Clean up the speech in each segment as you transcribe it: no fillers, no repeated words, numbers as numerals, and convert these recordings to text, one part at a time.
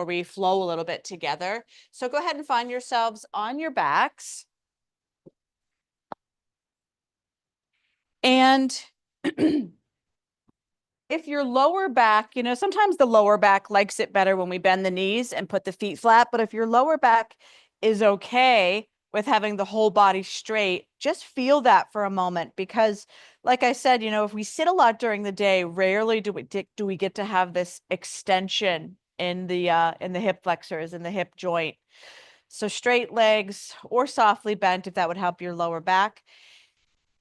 where we flow a little bit together. So go ahead and find yourselves on your backs. And if your lower back, sometimes the lower back likes it better when we bend the knees and put the feet flat, but if your lower back is okay with having the whole body straight, just feel that for a moment, because like I said, if we sit a lot during the day, rarely do we get to have this extension in the hip flexors, in the hip joint. So straight legs or softly bent, if that would help your lower back.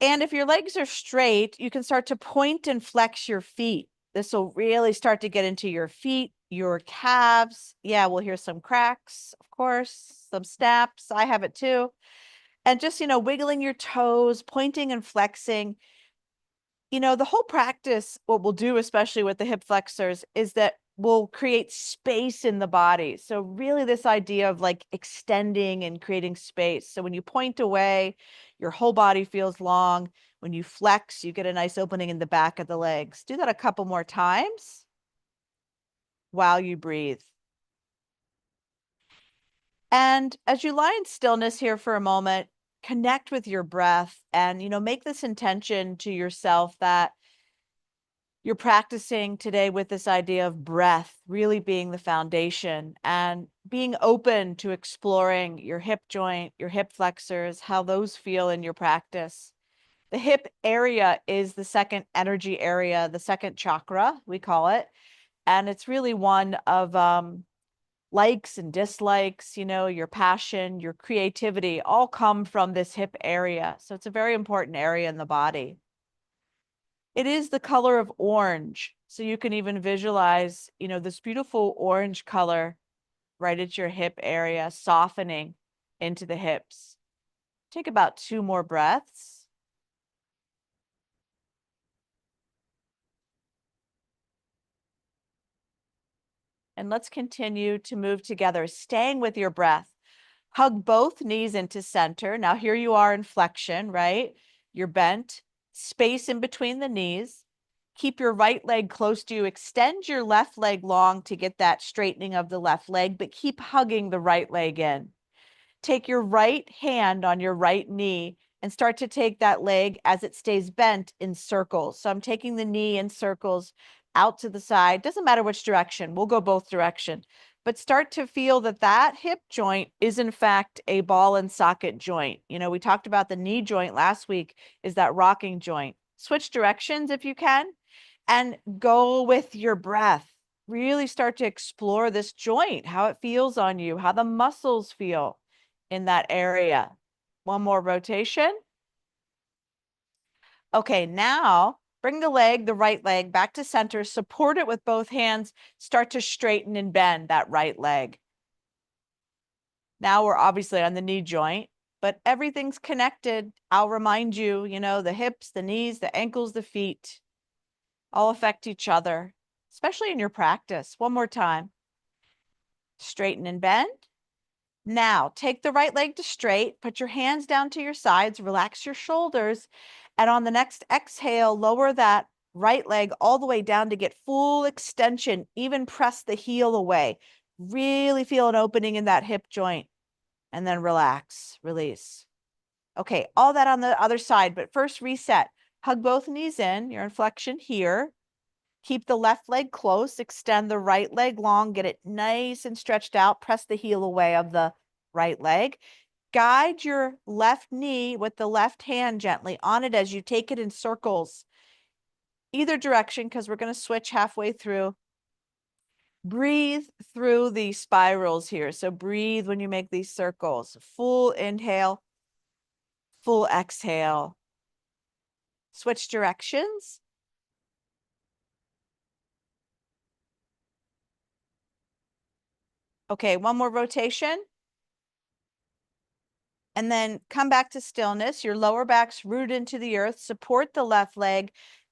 And if your legs are straight, you can start to point and flex your feet. This will really start to get into your feet, your calves. Yeah, we'll hear some cracks, of course, some snaps. I have it too. And just, wiggling your toes, pointing and flexing. The whole practice, what we'll do, especially with the hip flexors, is that we'll create space in the body. So really this idea of like extending and creating space. So when you point away, your whole body feels long. When you flex, you get a nice opening in the back of the legs. Do that a couple more times while you breathe. And as you lie in stillness here for a moment, connect with your breath and, make this intention to yourself that you're practicing today with this idea of breath really being the foundation and being open to exploring your hip joint, your hip flexors, how those feel in your practice. The hip area is the second energy area, the second chakra, we call it. And it's really one of likes and dislikes, your passion, your creativity all come from this hip area. So it's a very important area in the body. It is the color of orange. So you can even visualize, this beautiful orange color right at your hip area, softening into the hips. Take about 2 more breaths. And let's continue to move together, staying with your breath. Hug both knees into center. Now here you are in flexion, right? You're bent, space in between the knees. Keep your right leg close to you. Extend your left leg long to get that straightening of the left leg, but keep hugging the right leg in. Take your right hand on your right knee and start to take that leg as it stays bent in circles. So I'm taking the knee in circles out to the side. Doesn't matter which direction. We'll go both direction. But start to feel that that hip joint is in fact a ball and socket joint. We talked about the knee joint last week is that rocking joint. Switch directions if you can and go with your breath. Really start to explore this joint, how it feels on you, how the muscles feel in that area. One more rotation. Okay, now bring the right leg back to center, support it with both hands, start to straighten and bend that right leg. Now we're obviously on the knee joint, but everything's connected. I'll remind you, the hips, the knees, the ankles, the feet all affect each other, especially in your practice. One more time. Straighten and bend. Now, take the right leg to straight, put your hands down to your sides, relax your shoulders, and on the next exhale, lower that right leg all the way down to get full extension, even press the heel away. Really feel an opening in that hip joint, and then relax, release. Okay, all that on the other side, but first reset. Hug both knees in, you're in flexion here. Keep the left leg close, extend the right leg long, get it nice and stretched out, press the heel away of the right leg. Guide your left knee with the left hand gently on it as you take it in circles. Either direction, because we're going to switch halfway through. Breathe through the spirals here. So breathe when you make these circles. Full inhale, full exhale. Switch directions. Okay, one more rotation. And then come back to stillness. Your lower back's rooted into the earth. Support the left leg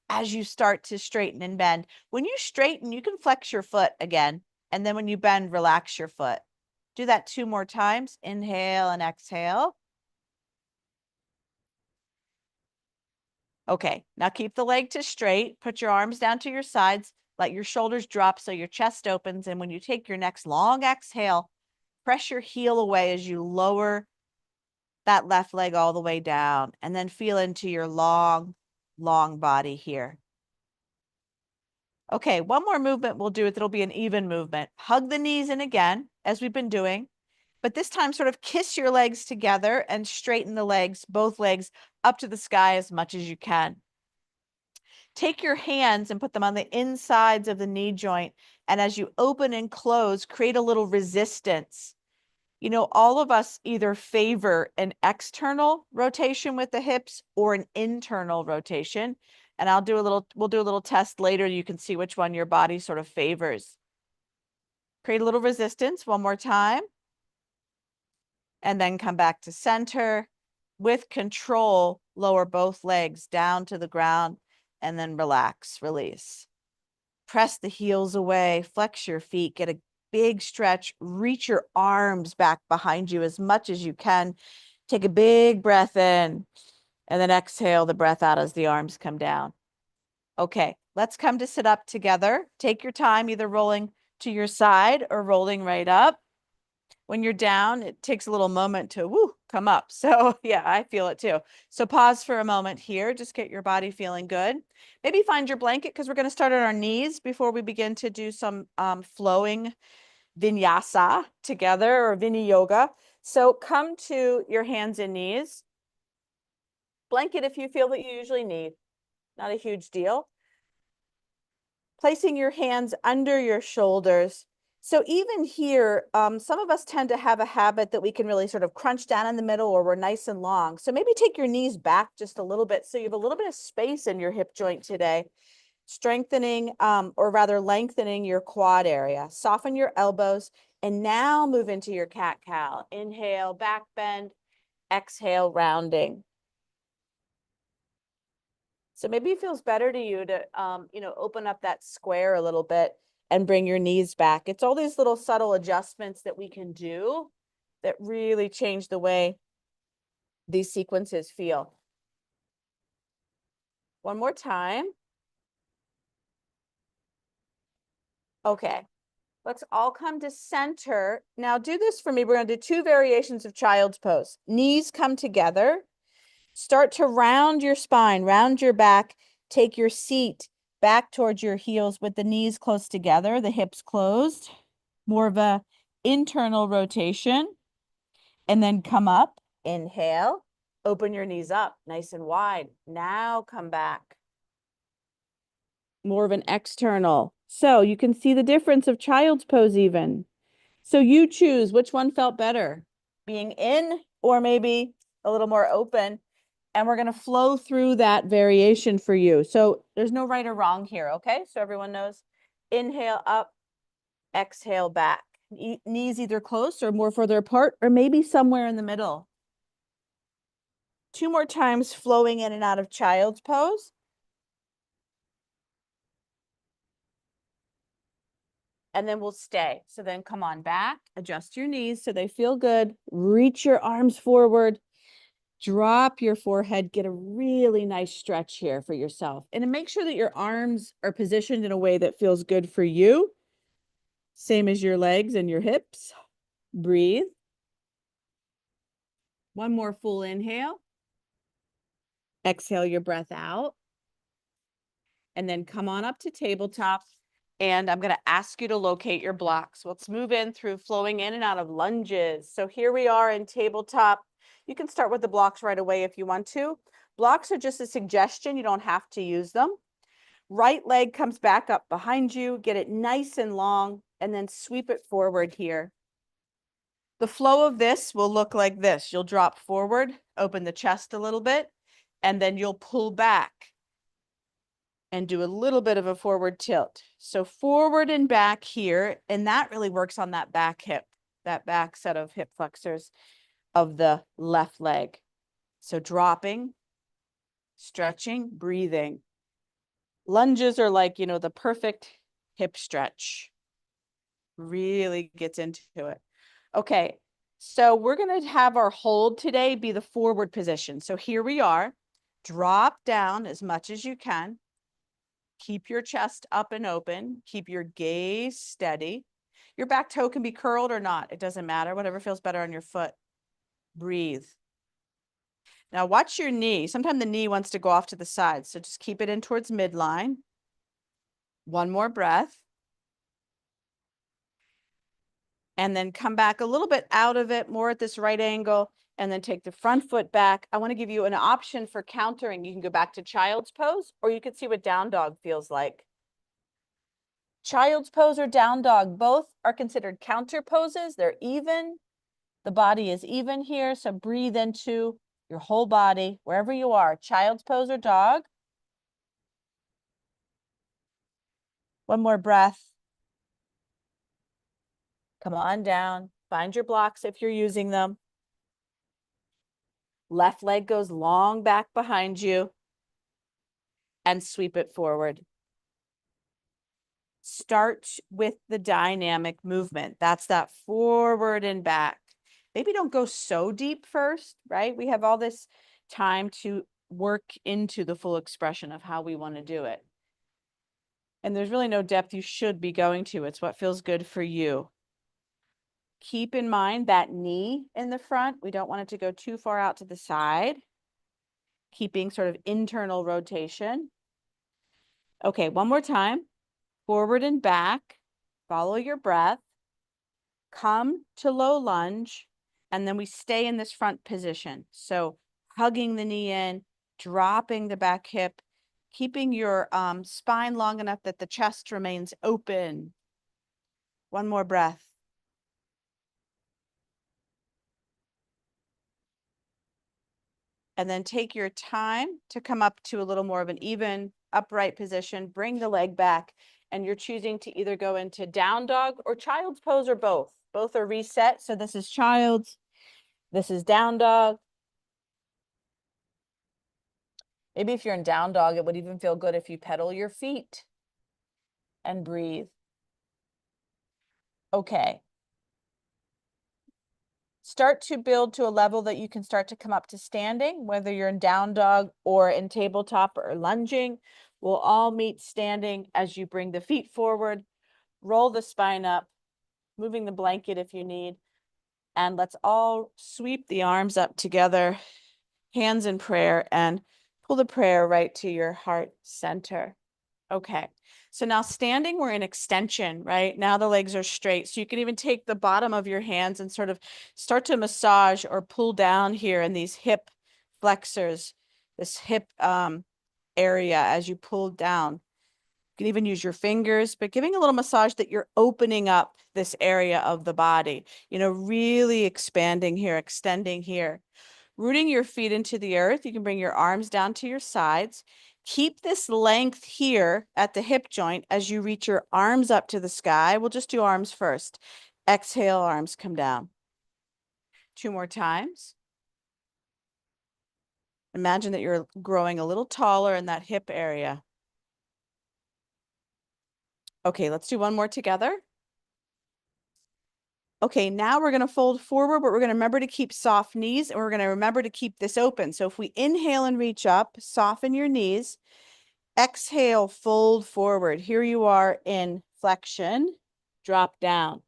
as you start to straighten and bend. When you straighten, you can flex your foot again. And then when you bend, relax your foot. Do that 2 more times. Inhale and exhale. Okay, now keep the leg to straight. Put your arms down to your sides. Let your shoulders drop so your chest opens. And when you take your next long exhale, press your heel away as you lower that left leg all the way down, and then feel into your long, long body here. Okay, one more movement we'll do it. It'll be an even movement. Hug the knees in again, as we've been doing, but this time sort of kiss your legs together and straighten the legs, both legs up to the sky as much as you can. Take your hands and put them on the insides of the knee joint. And as you open and close, create a little resistance. You know, all of us either favor an external rotation with the hips or an internal rotation. And we'll do a little test later. You can see which one your body sort of favors. Create a little resistance one more time. And then come back to center. With control, lower both legs down to the ground and then relax, release. Press the heels away, flex your feet, get a big stretch, reach your arms back behind you as much as you can. Take a big breath in and then exhale the breath out as the arms come down. Okay, let's come to sit up together. Take your time, either rolling to your side or rolling right up. When you're down, it takes a little moment to come up. So yeah, I feel it too. So pause for a moment here. Just get your body feeling good. Maybe find your blanket because we're going to start on our knees before we begin to do some flowing vinyasa together or Vinyasa Yoga. So come to your hands and knees. Blanket if you feel that you usually need. Not a huge deal. Placing your hands under your shoulders. So even here, some of us tend to have a habit that we can really sort of crunch down in the middle or we're nice and long. So maybe take your knees back just a little bit so you have a little bit of space in your hip joint today, strengthening or rather lengthening your quad area. Soften your elbows and now move into your cat-cow. Inhale, back bend, exhale, rounding. So maybe it feels better to you to, open up that square a little bit and bring your knees back. It's all these little subtle adjustments that we can do that really change the way these sequences feel. One more time. Okay, let's all come to center. Now do this for me. We're going to do 2 variations of child's pose. Knees come together. Start to round your spine, round your back. Take your seat back towards your heels with the knees close together, the hips closed. More of a internal rotation. And then come up, inhale, open your knees up nice and wide. Now come back. More of an external. So you can see the difference of child's pose even. So you choose which one felt better, being in or maybe a little more open. And we're going to flow through that variation for you. So there's no right or wrong here, okay? So everyone knows. Inhale up, exhale back. Knees either close or more further apart, or maybe somewhere in the middle. 2 more times flowing in and out of child's pose. And then we'll stay. So then come on back, adjust your knees so they feel good. Reach your arms forward. Drop your forehead, get a really nice stretch here for yourself. And make sure that your arms are positioned in a way that feels good for you. Same as your legs and your hips. Breathe. One more full inhale. Exhale your breath out. And then come on up to tabletop. And I'm going to ask you to locate your blocks. Let's move in through flowing in and out of lunges. So here we are in tabletop. You can start with the blocks right away if you want to. Blocks are just a suggestion. You don't have to use them. Right leg comes back up behind you. Get it nice and long and then sweep it forward here. The flow of this will look like this. You'll drop forward, open the chest a little bit, and then you'll pull back and do a little bit of a forward tilt. So forward and back here, and that really works on that back hip, that back set of hip flexors of the left leg. So dropping, stretching, breathing. Lunges are like, the perfect hip stretch. Really gets into it. Okay, so we're going to have our hold today be the forward position. So here we are. Drop down as much as you can. Keep your chest up and open. Keep your gaze steady. Your back toe can be curled or not. It doesn't matter. Whatever feels better on your foot. Breathe. Now watch your knee. Sometimes the knee wants to go off to the side. So just keep it in towards midline. One more breath. And then come back a little bit out of it, more at this right angle, and then take the front foot back. I want to give you an option for countering. You can go back to child's pose, or you can see what down dog feels like. Child's pose or down dog, both are considered counter poses. They're even. The body is even here, so breathe into your whole body, wherever you are, child's pose or dog. One more breath. Come on down. Find your blocks if you're using them. Left leg goes long back behind you and sweep it forward. Start with the dynamic movement. That's that forward and back. Maybe don't go so deep first, right? We have all this time to work into the full expression of how we want to do it. And there's really no depth you should be going to. It's what feels good for you. Keep in mind that knee in the front. We don't want it to go too far out to the side. Keeping sort of internal rotation. Okay, one more time. Forward and back. Follow your breath. Come to low lunge. And then we stay in this front position. So hugging the knee in, dropping the back hip, keeping your spine long enough that the chest remains open. One more breath. And then take your time to come up to a little more of an even upright position. Bring the leg back. And you're choosing to either go into down dog or child's pose or both. Both are reset. So this is child's. This is down dog. Maybe if you're in down dog, it would even feel good if you pedal your feet and breathe. Okay. Start to build to a level that you can start to come up to standing, whether you're in down dog or in tabletop or lunging. We'll all meet standing as you bring the feet forward, roll the spine up, moving the blanket if you need. And let's all sweep the arms up together, hands in prayer, and pull the prayer right to your heart center. Okay, so now standing, we're in extension, right? Now the legs are straight. So you can even take the bottom of your hands and sort of start to massage or pull down here in these hip flexors, this hip area as you pull down. You can even use your fingers, but giving a little massage that you're opening up this area of the body, you know, really expanding here, extending here. Rooting your feet into the earth. You can bring your arms down to your sides. Keep this length here at the hip joint as you reach your arms up to the sky. We'll just do arms first. Exhale, arms come down. 2 more times. Imagine that you're growing a little taller in that hip area. Okay, let's do one more together. Okay, now we're going to fold forward, but we're going to remember to keep soft knees, and we're going to remember to keep this open. So if we inhale and reach up, soften your knees. Exhale, fold forward. Here you are in flexion, drop down.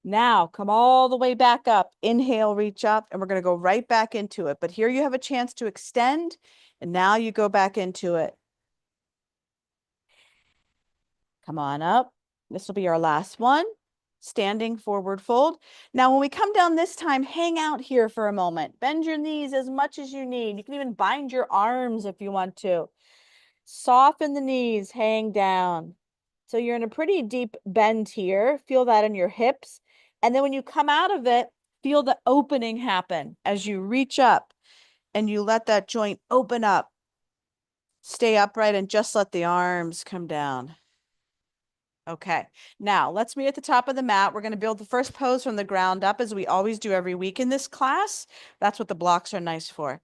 Now come all the way back up. Inhale, reach up, and we're going to go right back into it. But here you have a chance to extend, and now you go back into it. Come on up. This will be our last one. Standing forward fold. Now, when we come down this time, hang out here for a moment. Bend your knees as much as you need. You can even bind your arms if you want to. Soften the knees, hang down. So you're in a pretty deep bend here. Feel that in your hips. And then when you come out of it, feel the opening happen as you reach up and you let that joint open up. Stay upright and just let the arms come down. Okay, now let's meet at the top of the mat. We're going to build the first pose from the ground up as we always do every week in this class. That's what the blocks are nice for.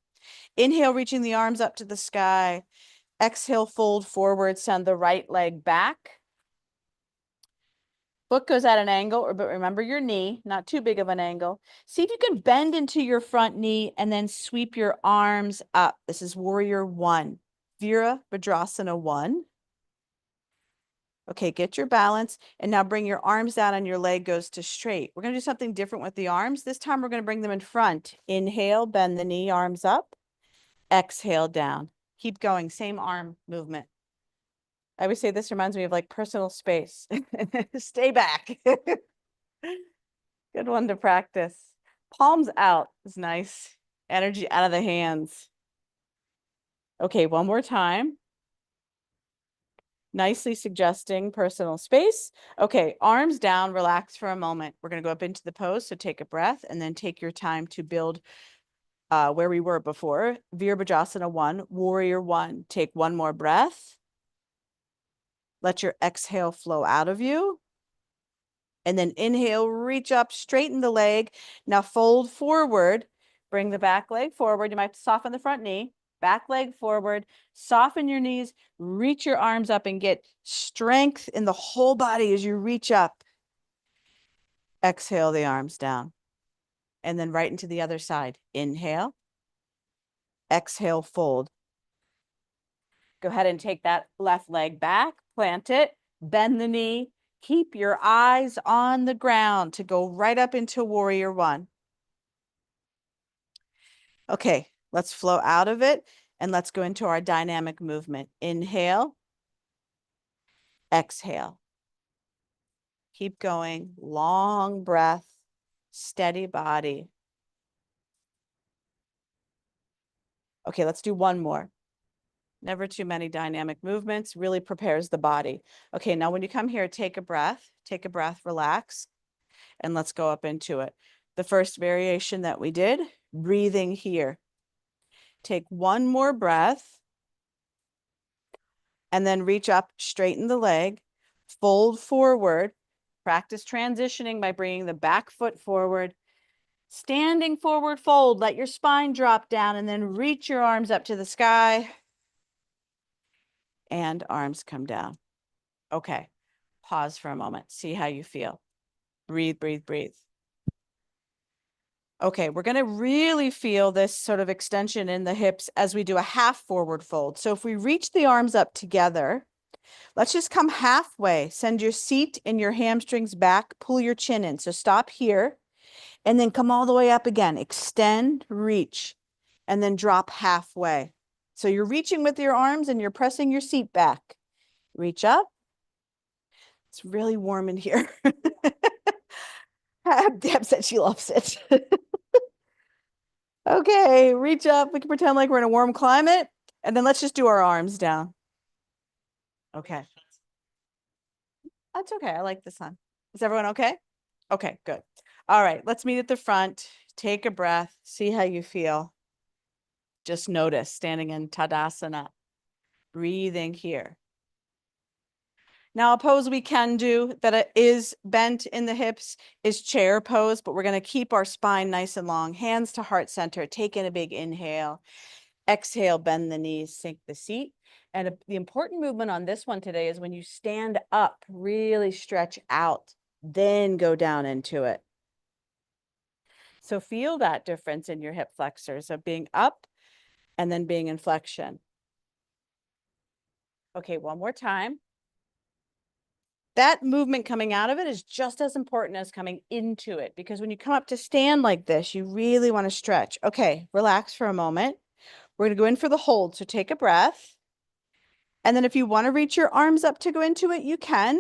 Inhale, reaching the arms up to the sky. Exhale, fold forward, send the right leg back. Foot goes at an angle, but remember your knee, not too big of an angle. See if you can bend into your front knee and then sweep your arms up. This is warrior 1. Virabhadrasana 1. Okay, get your balance and now bring your arms down and your leg goes to straight. We're going to do something different with the arms. This time we're going to bring them in front. Inhale, bend the knee, arms up. Exhale, down. Keep going, same arm movement. I always say this reminds me of like personal space. Stay back. Good one to practice. Palms out is nice. Energy out of the hands. Okay, one more time. Nicely suggesting personal space. Okay, arms down, relax for a moment. We're going to go up into the pose, so take a breath and then take your time to build where we were before. Virabhajasana 1, Warrior 1. Take one more breath. Let your exhale flow out of you. And then inhale, reach up, straighten the leg. Now fold forward, bring the back leg forward. You might soften the front knee, back leg forward, soften your knees, reach your arms up and get strength in the whole body as you reach up. Exhale the arms down. And then right into the other side. Inhale, exhale, fold. Go ahead and take that left leg back, plant it, bend the knee. Keep your eyes on the ground to go right up into Warrior 1. Okay, let's flow out of it and let's go into our dynamic movement. Inhale, exhale. Keep going, long breath, steady body. Okay, let's do one more. Never too many dynamic movements, really prepares the body. Okay, now when you come here, take a breath, relax, and let's go up into it. The first variation that we did, breathing here. Take one more breath and then reach up, straighten the leg, fold forward, practice transitioning by bringing the back foot forward, standing forward fold, let your spine drop down and then reach your arms up to the sky and arms come down. Okay, pause for a moment, see how you feel. Breathe, breathe, breathe. Okay, we're going to really feel this sort of extension in the hips as we do a half forward fold. So if we reach the arms up together, let's just come halfway. Send your seat and your hamstrings back, pull your chin in. So stop here and then come all the way up again. Extend, reach, and then drop halfway. So you're reaching with your arms and you're pressing your seat back. Reach up. It's really warm in here. Deb said she loves it. Okay, reach up. We can pretend like we're in a warm climate. And then let's just do our arms down. Okay. That's okay. I like this one. Is everyone okay? Okay, good. All right, let's meet at the front. Take a breath. See how you feel. Just notice standing in Tadasana. Breathing here. Now, a pose we can do that is bent in the hips is chair pose, but we're going to keep our spine nice and long. Hands to heart center. Take in a big inhale. Exhale, bend the knees, sink the seat. And the important movement on this one today is when you stand up, really stretch out, then go down into it. So feel that difference in your hip flexors of being up and then being in flexion. Okay, one more time. That movement coming out of it is just as important as coming into it, because when you come up to stand like this, you really want to stretch. Okay, relax for a moment. We're going to go in for the hold. So take a breath. And then if you want to reach your arms up to go into it, you can,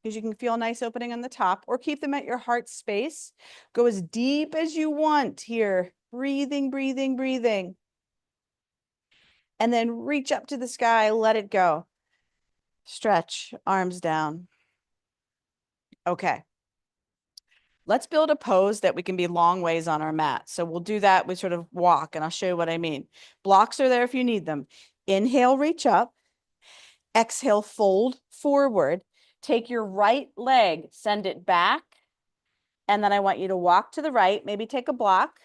because you can feel a nice opening on the top, or keep them at your heart space. Go as deep as you want here. Breathing, breathing, breathing. And then reach up to the sky, let it go. Stretch, arms down. Okay. Let's build a pose that we can be long ways on our mat. So we'll do that. We sort of walk, and I'll show you what I mean. Blocks are there if you need them. Inhale, reach up. Exhale, fold forward. Take your right leg, send it back. And then I want you to walk to the right, maybe take a block.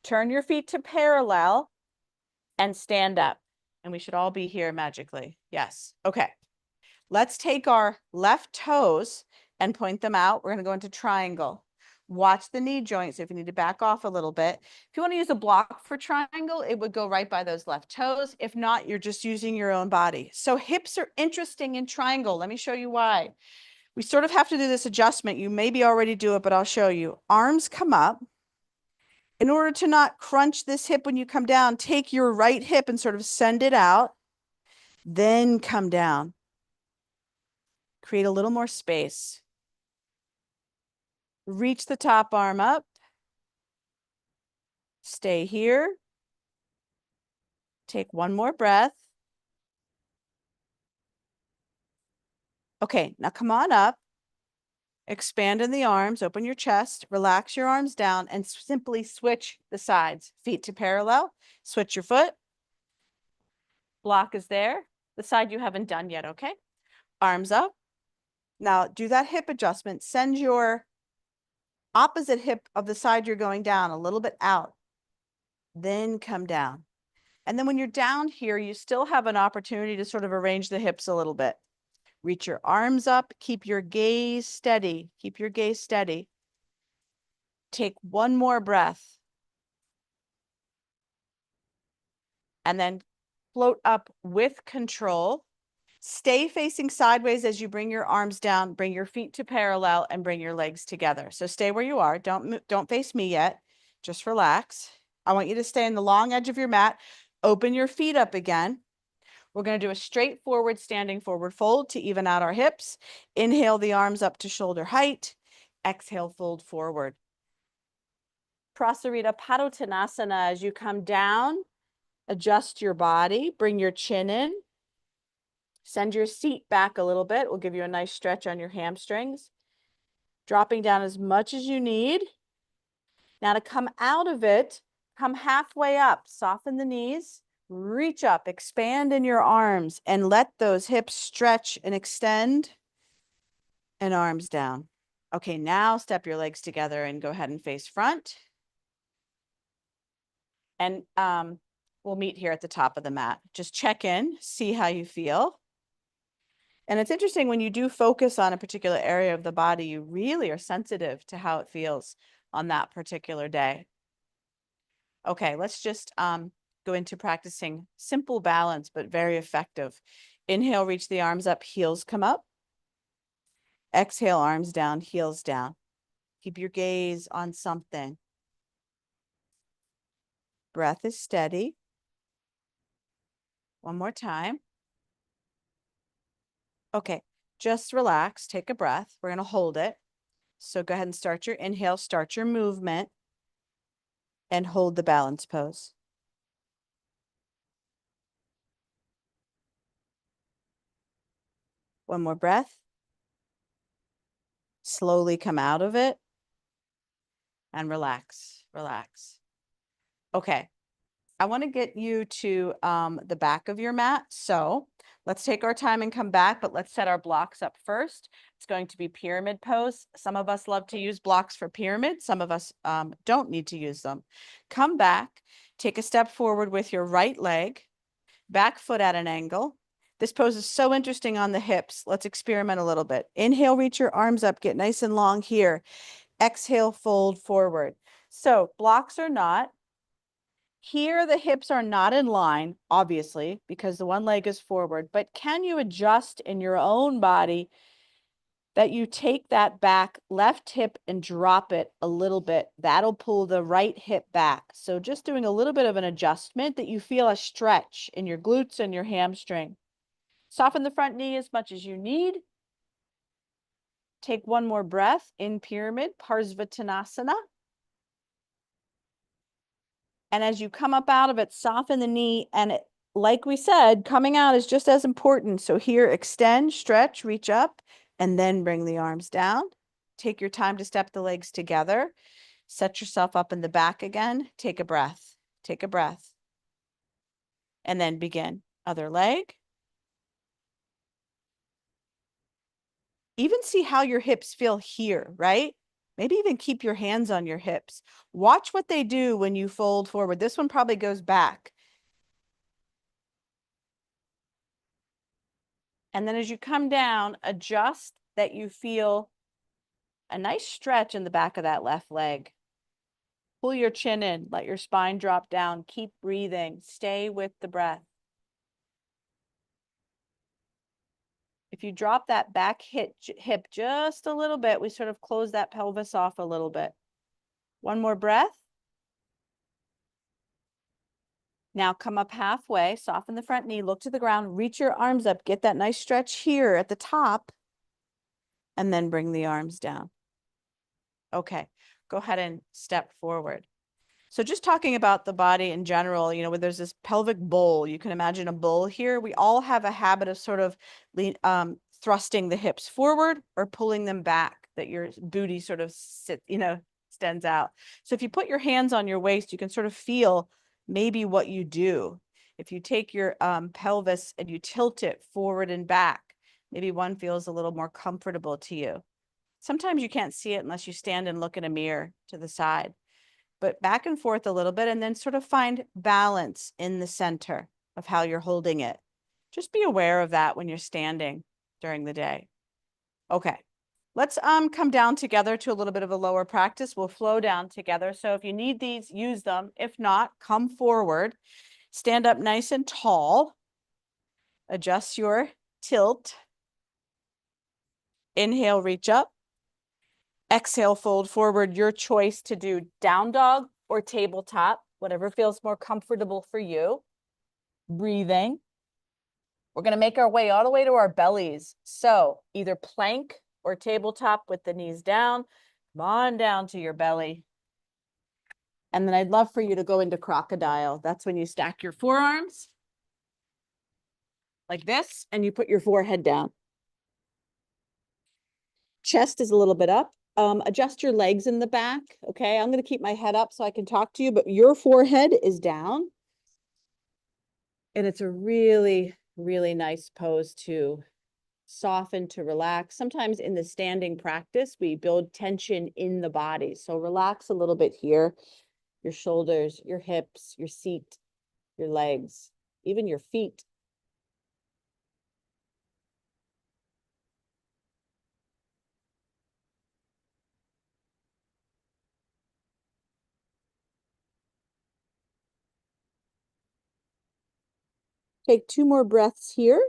Turn your feet to parallel and stand up. And we should all be here magically. Yes. Okay. Let's take our left toes and point them out. We're going to go into triangle. Watch the knee joints if you need to back off a little bit. If you want to use a block for triangle, it would go right by those left toes. If not, you're just using your own body. So hips are interesting in triangle. Let me show you why. We sort of have to do this adjustment. You maybe already do it, but I'll show you. Arms come up. In order to not crunch this hip when you come down, take your right hip and sort of send it out, then come down. Create a little more space. Reach the top arm up. Stay here. Take one more breath. Okay, now come on up. Expand in the arms, open your chest, relax your arms down, and simply switch the sides. Feet to parallel, switch your foot. Block is there. The side you haven't done yet, okay? Arms up. Now do that hip adjustment. Send your opposite hip of the side you're going down a little bit out. Then come down. And then when you're down here, you still have an opportunity to sort of arrange the hips a little bit. Reach your arms up. Keep your gaze steady. Keep your gaze steady. Take one more breath. And then float up with control. Stay facing sideways as you bring your arms down, bring your feet to parallel, and bring your legs together. So stay where you are. Don't face me yet. Just relax. I want you to stay in the long edge of your mat. Open your feet up again. We're going to do a straight forward standing forward fold to even out our hips. Inhale the arms up to shoulder height. Exhale, fold forward. Prasarita Padottanasana. As you come down, adjust your body, bring your chin in. Send your seat back a little bit. We'll give you a nice stretch on your hamstrings. Dropping down as much as you need. Now to come out of it, come halfway up. Soften the knees. Reach up, expand in your arms, and let those hips stretch and extend. And arms down. Okay, now step your legs together and go ahead and face front. And we'll meet here at the top of the mat. Just check in, see how you feel. And it's interesting when you do focus on a particular area of the body, you really are sensitive to how it feels on that particular day. Okay, let's just go into practicing simple balance, but very effective. Inhale, reach the arms up, heels come up. Exhale, arms down, heels down. Keep your gaze on something. Breath is steady. One more time. Okay, just relax, take a breath. We're going to hold it. So go ahead and start your inhale, start your movement, and hold the balance pose. One more breath. Slowly come out of it and relax, relax. Okay, I want to get you to the back of your mat. So let's take our time and come back, but let's set our blocks up first. It's going to be pyramid pose. Some of us love to use blocks for pyramid. Some of us don't need to use them. Come back, take a step forward with your right leg, back foot at an angle. This pose is so interesting on the hips. Let's experiment a little bit. Inhale, reach your arms up, get nice and long here. Exhale, fold forward. So blocks or not, here the hips are not in line, obviously, because the one leg is forward, but can you adjust in your own body that you take that back left hip and drop it a little bit? That'll pull the right hip back. So just doing a little bit of an adjustment that you feel a stretch in your glutes and your hamstring. Soften the front knee as much as you need. Take one more breath in pyramid, Parsvottanasana. And as you come up out of it, soften the knee. And it, like we said, coming out is just as important. So here, extend, stretch, reach up, and then bring the arms down. Take your time to step the legs together. Set yourself up in the back again. Take a breath. Take a breath. And then begin. Other leg. Even see how your hips feel here, right? Maybe even keep your hands on your hips. Watch what they do when you fold forward. This one probably goes back. And then as you come down, adjust that you feel a nice stretch in the back of that left leg. Pull your chin in, let your spine drop down, keep breathing, stay with the breath. If you drop that back hip just a little bit, we sort of close that pelvis off a little bit. One more breath. Now come up halfway, soften the front knee, look to the ground, reach your arms up, get that nice stretch here at the top, and then bring the arms down. Okay, go ahead and step forward. So just talking about the body in general, you know, when there's this pelvic bowl, you can imagine a bowl here. We all have a habit of sort of thrusting the hips forward or pulling them back, that your booty sort of extends out. So if you put your hands on your waist, you can sort of feel maybe what you do. If you take your pelvis and you tilt it forward and back, maybe one feels a little more comfortable to you. Sometimes you can't see it unless you stand and look in a mirror to the side. But back and forth a little bit, and then sort of find balance in the center of how you're holding it. Just be aware of that when you're standing during the day. Okay, let's come down together to a little bit of a lower practice. We'll flow down together. So if you need these, use them. If not, come forward. Stand up nice and tall. Adjust your tilt. Inhale, reach up. Exhale, fold forward. Your choice to do down dog or tabletop, whatever feels more comfortable for you. Breathing. We're going to make our way all the way to our bellies. So either plank or tabletop with the knees down. Come on down to your belly. And then I'd love for you to go into crocodile. That's when you stack your forearms like this, and you put your forehead down. Chest is a little bit up. Adjust your legs in the back. Okay, I'm going to keep my head up so I can talk to you, but your forehead is down. And it's a really, really nice pose to soften, to relax. Sometimes in the standing practice, we build tension in the body. So relax a little bit here. Your shoulders, your hips, your seat, your legs, even your feet. Take 2 more breaths here.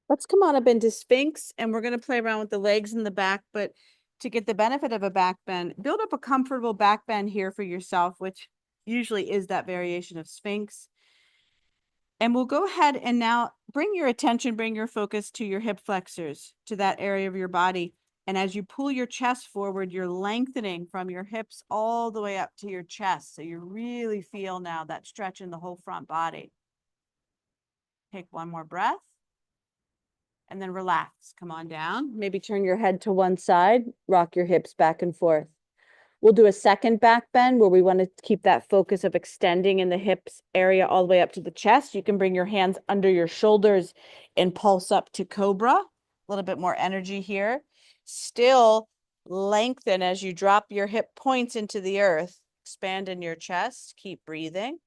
Let's come on up into Sphinx, and we're going to play around with the legs in the back, but to get the benefit of a back bend, build up a comfortable back bend here for yourself, which usually is that variation of Sphinx. And we'll go ahead and now bring your attention, bring your focus to your hip flexors, to that area of your body. And as you pull your chest forward, you're lengthening from your hips all the way up to your chest. So you really feel now that stretch in the whole front body. Take one more breath. And then relax. Come on down. Maybe turn your head to one side, rock your hips back and forth. We'll do a second back bend where we want to keep that focus of extending in the hips area all the way up to the chest. You can bring your hands under your shoulders and pulse up to cobra. A little bit more energy here. Still lengthen as you drop your hip points into the earth. Expand in your chest. Keep breathing.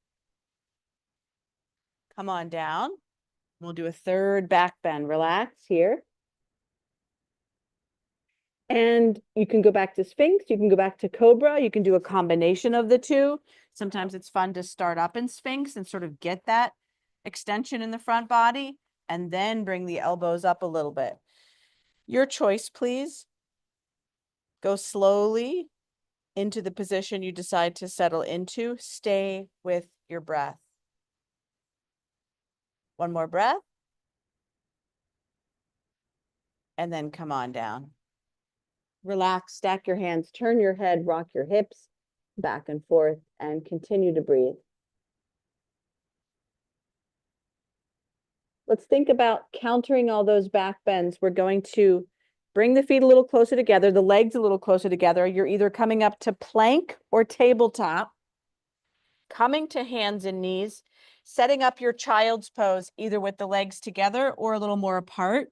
Come on down. We'll do a third back bend. Relax here. And you can go back to Sphinx, you can go back to Cobra, you can do a combination of the two. Sometimes it's fun to start up in Sphinx and sort of get that extension in the front body and then bring the elbows up a little bit. Your choice, please. Go slowly into the position you decide to settle into. Stay with your breath. One more breath. And then come on down. Relax, stack your hands, turn your head, rock your hips back and forth, and continue to breathe. Let's think about countering all those back bends. We're going to bring the feet a little closer together, the legs a little closer together. You're either coming up to plank or tabletop, coming to hands and knees, setting up your child's pose, either with the legs together or a little more apart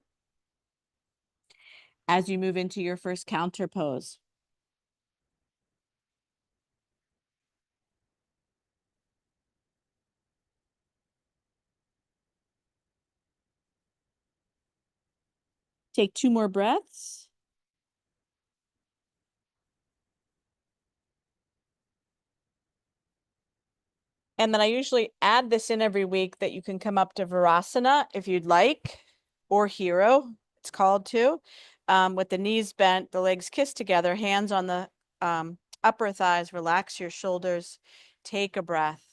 as you move into your first counter pose. Take 2 more breaths. And then I usually add this in every week that you can come up to Virasana if you'd like, or Hero, it's called too, with the knees bent, the legs kissed together, hands on the upper thighs, relax your shoulders, take a breath.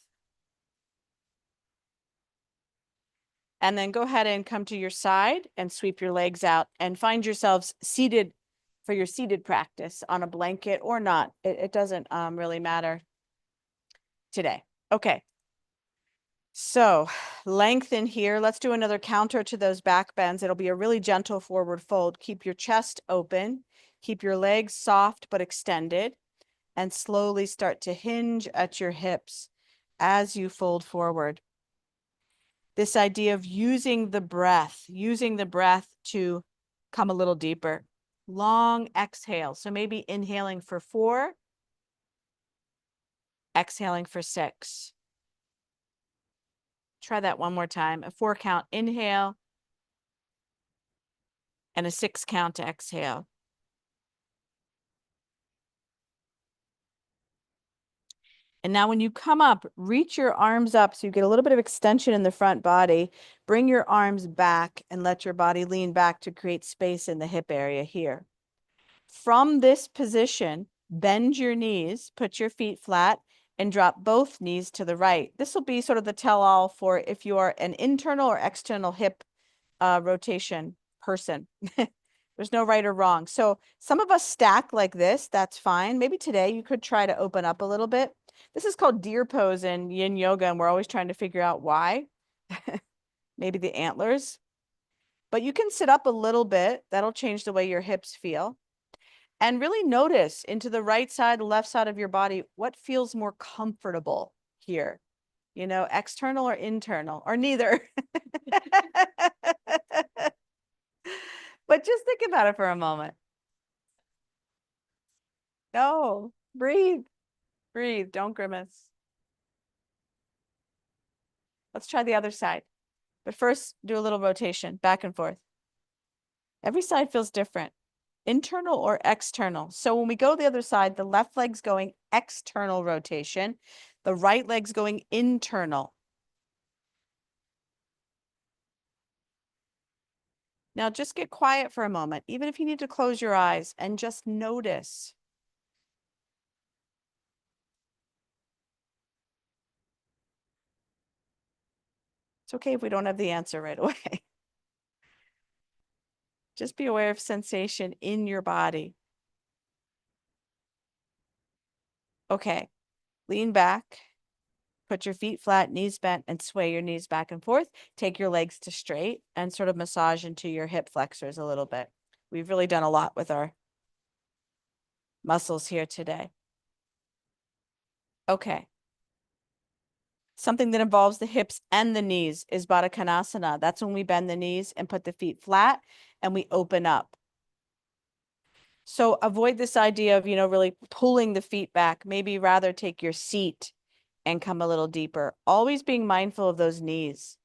And then go ahead and come to your side and sweep your legs out and find yourselves seated for your seated practice on a blanket or not. It doesn't really matter today. Okay. So lengthen here. Let's do another counter to those back bends. It'll be a really gentle forward fold. Keep your chest open. Keep your legs soft but extended. And slowly start to hinge at your hips as you fold forward. This idea of using the breath to come a little deeper. Long exhale. So maybe inhaling for 4, exhaling for 6. Try that one more time. A 4 count inhale and a 6 count to exhale. And now when you come up, reach your arms up so you get a little bit of extension in the front body. Bring your arms back and let your body lean back to create space in the hip area here. From this position, bend your knees, put your feet flat, and drop both knees to the right. This will be sort of the tell-all for if you are an internal or external hip rotation person. There's no right or wrong. So some of us stack like this. That's fine. Maybe today you could try to open up a little bit. This is called deer pose in yin yoga, and we're always trying to figure out why. Maybe the antlers. But you can sit up a little bit. That'll change the way your hips feel. And really notice into the right side, the left side of your body, what feels more comfortable here. You know, external or internal, or neither. But just think about it for a moment. No, breathe, breathe, don't grimace. Let's try the other side. But first, do a little rotation, back and forth. Every side feels different, internal or external. So when we go the other side, the left leg's going external rotation, the right leg's going internal. Now just get quiet for a moment, even if you need to close your eyes, and just notice. It's okay if we don't have the answer right away. Just be aware of sensation in your body. Okay, lean back, put your feet flat, knees bent, and sway your knees back and forth. Take your legs to straight and sort of massage into your hip flexors a little bit. We've really done a lot with our muscles here today. Okay. Something that involves the hips and the knees is Baddha Konasana. That's when we bend the knees and put the feet flat and we open up. So avoid this idea of, really pulling the feet back. Maybe rather take your seat and come a little deeper. Always being mindful of those knees.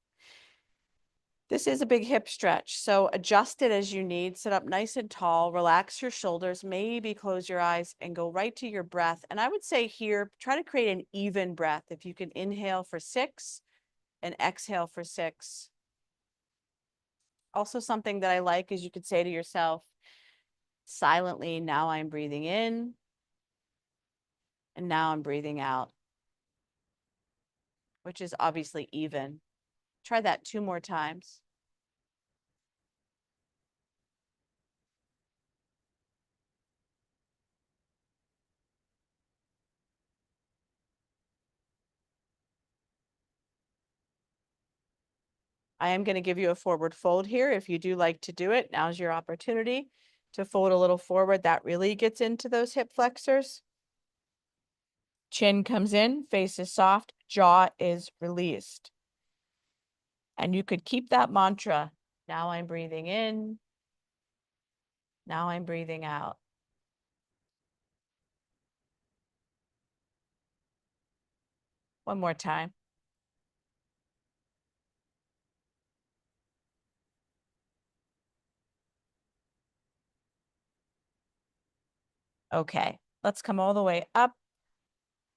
This is a big hip stretch, so adjust it as you need. Sit up nice and tall, relax your shoulders, maybe close your eyes and go right to your breath. And I would say here, try to create an even breath. If you can inhale for 6 and exhale for 6. Also something that I like is you could say to yourself silently, now I'm breathing in and now I'm breathing out, which is obviously even. Try that 2 more times. I am going to give you a forward fold here. If you do like to do it, now's your opportunity to fold a little forward. That really gets into those hip flexors. Chin comes in, face is soft, jaw is released. And you could keep that mantra. Now I'm breathing in. Now I'm breathing out. One more time. Okay, let's come all the way up.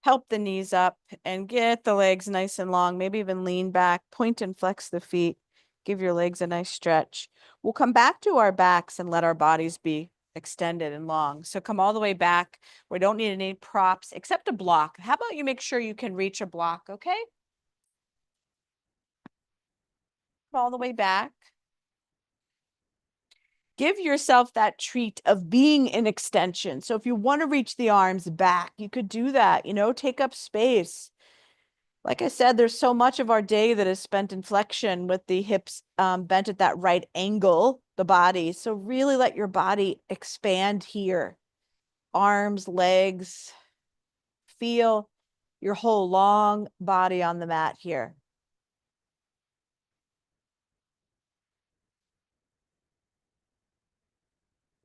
Help the knees up and get the legs nice and long. Maybe even lean back, point and flex the feet. Give your legs a nice stretch. We'll come back to our backs and let our bodies be extended and long. So come all the way back. We don't need any props except a block. How about you make sure you can reach a block, okay? Come all the way back. Give yourself that treat of being in extension. So if you want to reach the arms back, you could do that, take up space. Like I said, there's so much of our day that is spent in flexion with the hips bent at that right angle, the body. So really let your body expand here. Arms, legs, feel your whole long body on the mat here.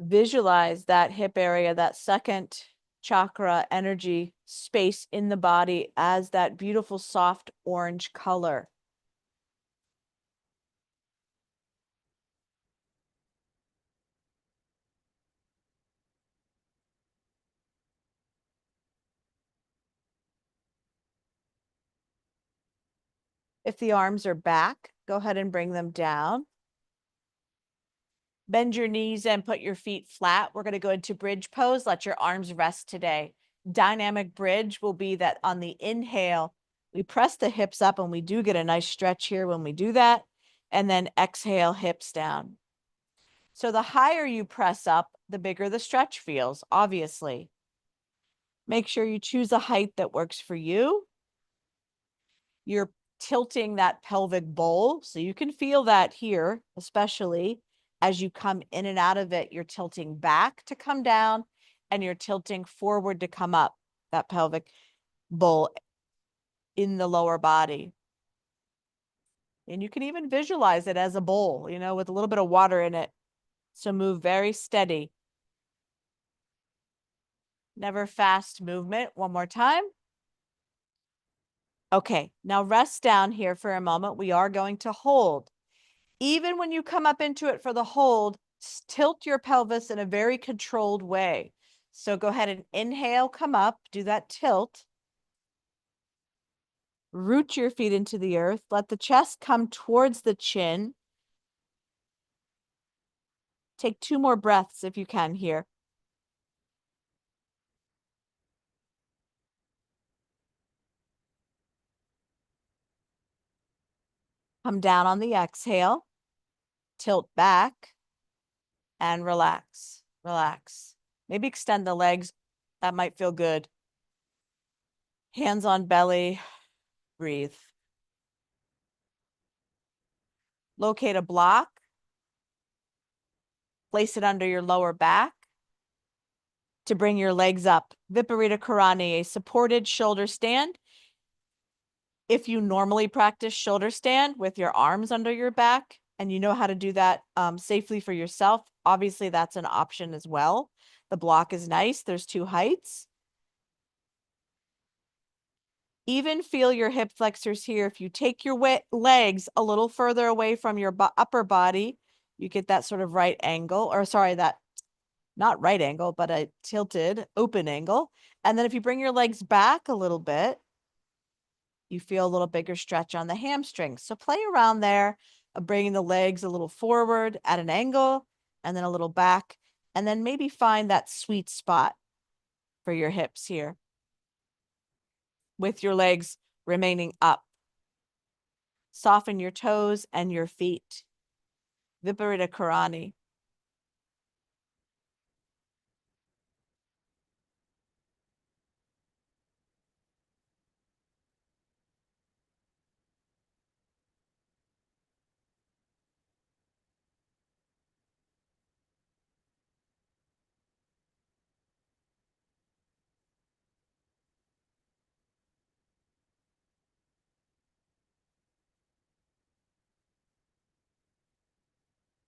Visualize that hip area, that second chakra energy space in the body as that beautiful soft orange color. If the arms are back, go ahead and bring them down. Bend your knees and put your feet flat. We're going to go into bridge pose. Let your arms rest today. Dynamic bridge will be that on the inhale, we press the hips up and we do get a nice stretch here when we do that. And then exhale, hips down. So the higher you press up, the bigger the stretch feels, obviously. Make sure you choose a height that works for you. You're tilting that pelvic bowl, so you can feel that here, especially as you come in and out of it. You're tilting back to come down, and you're tilting forward to come up, that pelvic bowl in the lower body. And you can even visualize it as a bowl, with a little bit of water in it. So move very steady. Never fast movement. One more time. Okay, now rest down here for a moment. We are going to hold. Even when you come up into it for the hold, tilt your pelvis in a very controlled way. So go ahead and inhale, come up, do that tilt. Root your feet into the earth. Let the chest come towards the chin. Take 2 more breaths if you can here. Come down on the exhale, tilt back, and relax, relax. Maybe extend the legs. That might feel good. Hands on belly, breathe. Locate a block, place it under your lower back to bring your legs up. Viparita Karani, a supported shoulder stand. If you normally practice shoulder stand with your arms under your back and you know how to do that safely for yourself, obviously that's an option as well. The block is nice. There's 2 heights. Even feel your hip flexors here. If you take your legs a little further away from your upper body, you get that sort of right angle, or sorry, that not right angle, but a tilted open angle. And then if you bring your legs back a little bit, you feel a little bigger stretch on the hamstrings. So play around there, bringing the legs a little forward at an angle and then a little back, and then maybe find that sweet spot for your hips here with your legs remaining up. Soften your toes and your feet. Viparita Karani.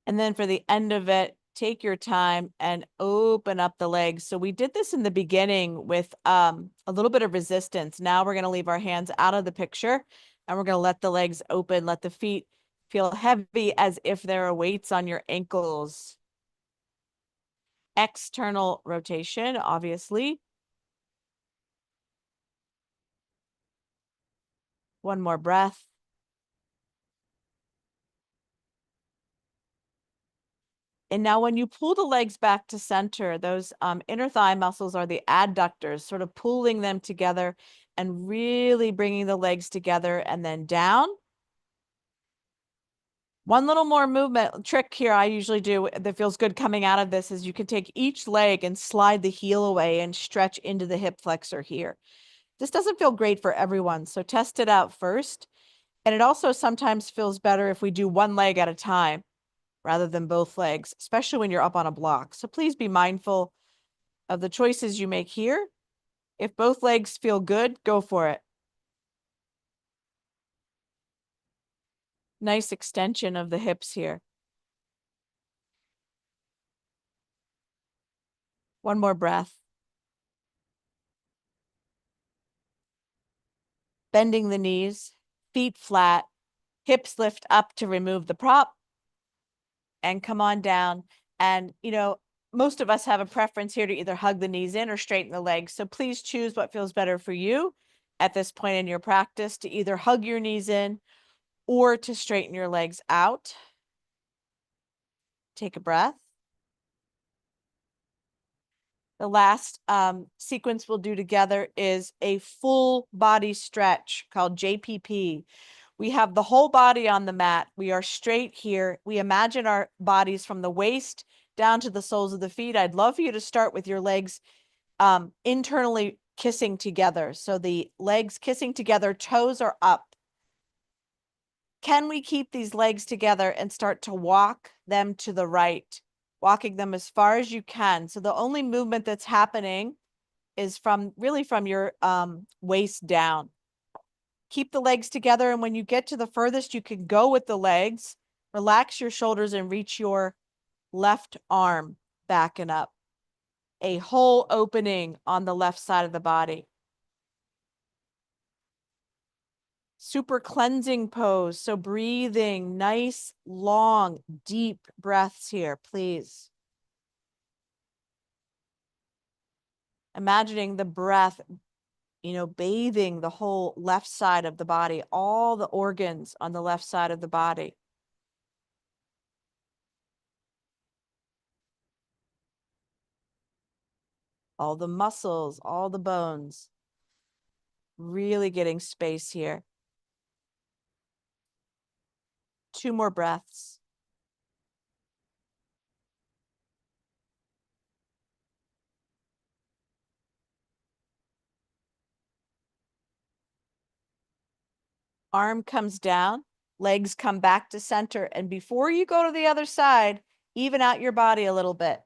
And then for the end of it, take your time and open up the legs. So we did this in the beginning with a little bit of resistance. Now we're going to leave our hands out of the picture and we're going to let the legs open, let the feet feel heavy as if there are weights on your ankles. External rotation, obviously. One more breath. And now when you pull the legs back to center, those inner thigh muscles are the adductors, sort of pulling them together and really bringing the legs together and then down. One little more movement trick here I usually do that feels good coming out of this is you can take each leg and slide the heel away and stretch into the hip flexor here. This doesn't feel great for everyone, so test it out first. And it also sometimes feels better if we do one leg at a time rather than both legs, especially when you're up on a block. So please be mindful of the choices you make here. If both legs feel good, go for it. Nice extension of the hips here. One more breath. Bending the knees, feet flat, hips lift up to remove the prop, and come on down. And, most of us have a preference here to either hug the knees in or straighten the legs. So please choose what feels better for you at this point in your practice to either hug your knees in or to straighten your legs out. Take a breath. The last sequence we'll do together is a full body stretch called JPP. We have the whole body on the mat. We are straight here. We imagine our bodies from the waist down to the soles of the feet. I'd love for you to start with your legs internally kissing together. So the legs kissing together, toes are up. Can we keep these legs together and start to walk them to the right, walking them as far as you can? So the only movement that's happening is from your waist down. Keep the legs together. And when you get to the furthest, you can go with the legs, relax your shoulders and reach your left arm back and up. A whole opening on the left side of the body. Super cleansing pose. So breathing, nice, long, deep breaths here, please. Imagining the breath, bathing the whole left side of the body, all the organs on the left side of the body. All the muscles, all the bones. Really getting space here. 2 more breaths. Arm comes down, legs come back to center. And before you go to the other side, even out your body a little bit.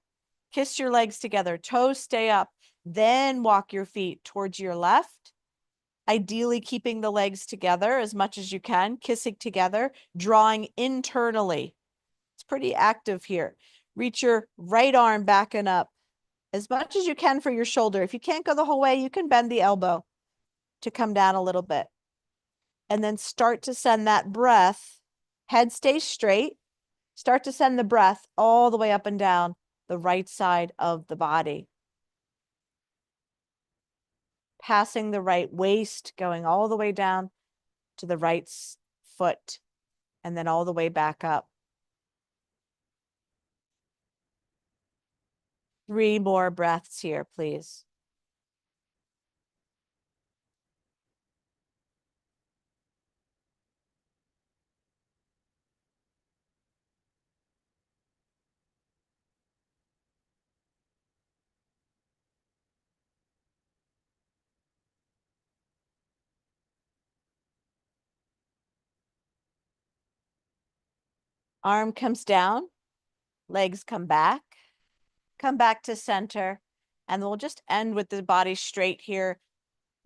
Kiss your legs together, toes stay up, then walk your feet towards your left. Ideally keeping the legs together as much as you can, kissing together, drawing internally. It's pretty active here. Reach your right arm back and up as much as you can for your shoulder. If you can't go the whole way, you can bend the elbow to come down a little bit. And then start to send that breath, head stays straight, start to send the breath all the way up and down the right side of the body. Passing the right waist, going all the way down to the right foot, and then all the way back up. 3 more breaths here, please. Arm comes down, legs come back to center, and we'll just end with the body straight here,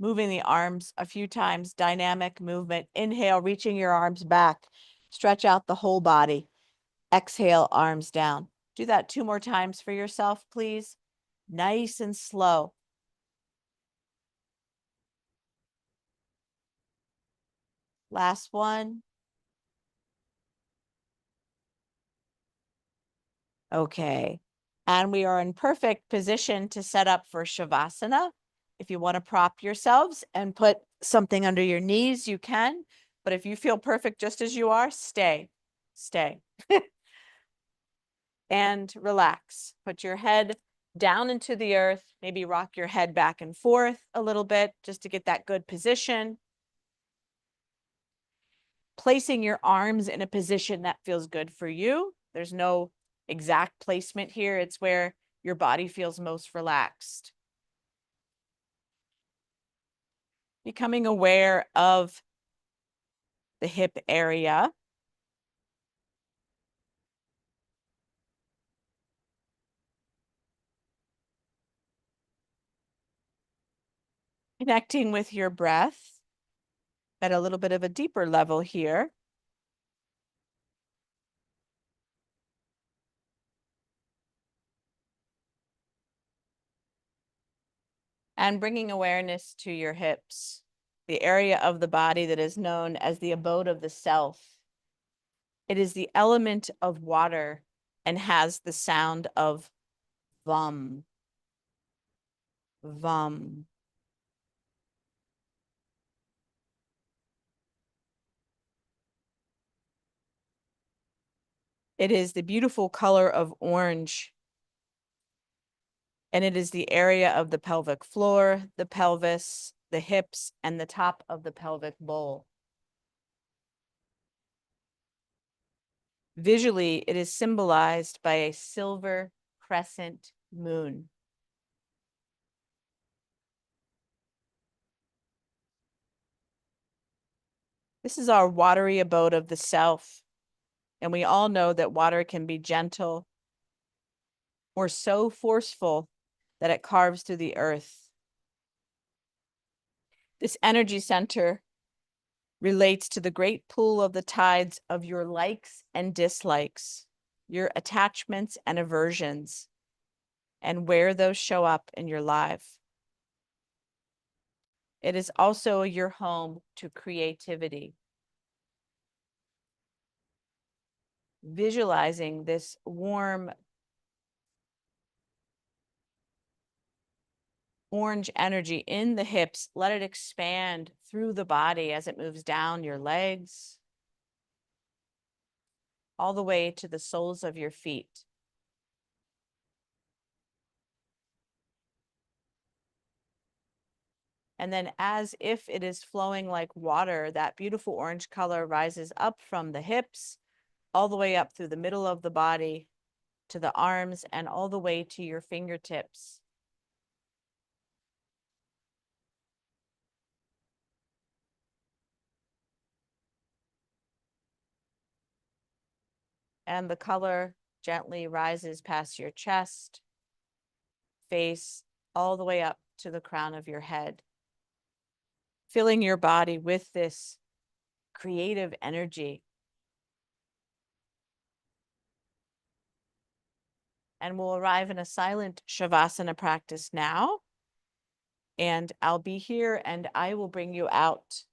moving the arms a few times, dynamic movement. Inhale, reaching your arms back, stretch out the whole body. Exhale, arms down. Do that 2 more times for yourself, please. Nice and slow. Last one. Okay. And we are in perfect position to set up for Shavasana. If you want to prop yourselves and put something under your knees, you can. But if you feel perfect just as you are, stay. Stay. And relax. Put your head down into the earth. Maybe rock your head back and forth a little bit just to get that good position. Placing your arms in a position that feels good for you. There's no exact placement here. It's where your body feels most relaxed. Becoming aware of the hip area. Connecting with your breath at a little bit of a deeper level here. And bringing awareness to your hips, the area of the body that is known as the abode of the self. It is the element of water and has the sound of VUM. VUM. It is the beautiful color of orange. And it is the area of the pelvic floor, the pelvis, the hips, and the top of the pelvic bowl. Visually, it is symbolized by a silver crescent moon. This is our watery abode of the self. And we all know that water can be gentle or so forceful that it carves through the earth. This energy center relates to the great pool of the tides of your likes and dislikes, your attachments and aversions, and where those show up in your life. It is also your home to creativity. Visualizing this warm orange energy in the hips, let it expand through the body as it moves down your legs, all the way to the soles of your feet. And then as if it is flowing like water, that beautiful orange color rises up from the hips, all the way up through the middle of the body, to the arms, and all the way to your fingertips. And the color gently rises past your chest, face, all the way up to the crown of your head. Filling your body with this creative energy. And we'll arrive in a silent Shavasana practice now. And I'll be here and I will bring you out.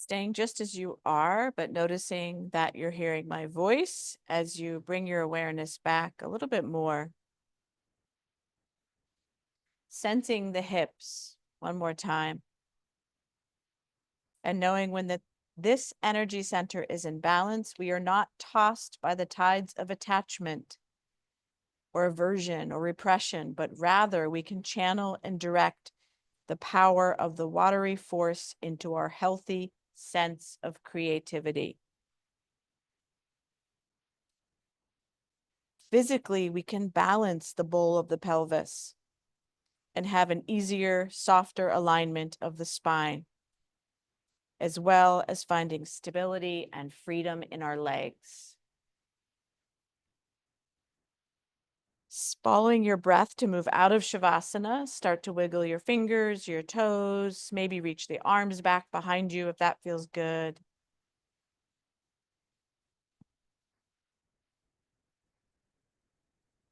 Staying just as you are, but noticing that you're hearing my voice as you bring your awareness back a little bit more. Sensing the hips one more time. And knowing when this energy center is in balance, we are not tossed by the tides of attachment or aversion or repression, but rather we can channel and direct the power of the watery force into our healthy sense of creativity. Physically, we can balance the bowl of the pelvis and have an easier, softer alignment of the spine, as well as finding stability and freedom in our legs. Following your breath to move out of Shavasana, start to wiggle your fingers, your toes, maybe reach the arms back behind you if that feels good.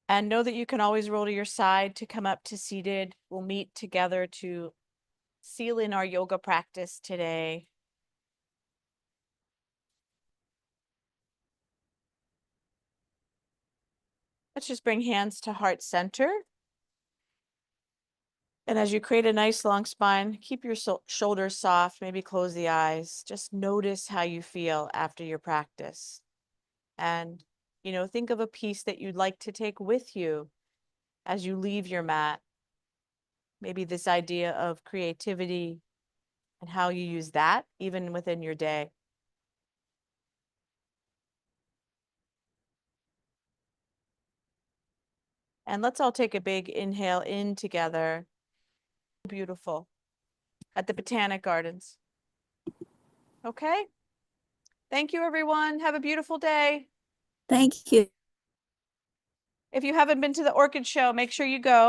And know that you can always roll to your side to come up to seated. We'll meet together to seal in our yoga practice today. Let's just bring hands to heart center. And as you create a nice long spine, keep your shoulders soft, maybe close the eyes. Just notice how you feel after your practice. And, think of a piece that you'd like to take with you as you leave your mat. Maybe this idea of creativity and how you use that even within your day. And let's all take a big inhale in together. Beautiful. At the Botanic Gardens. Okay. Thank you, everyone. Have a beautiful day. Thank you. If you haven't been to the Orchid Show, make sure you go.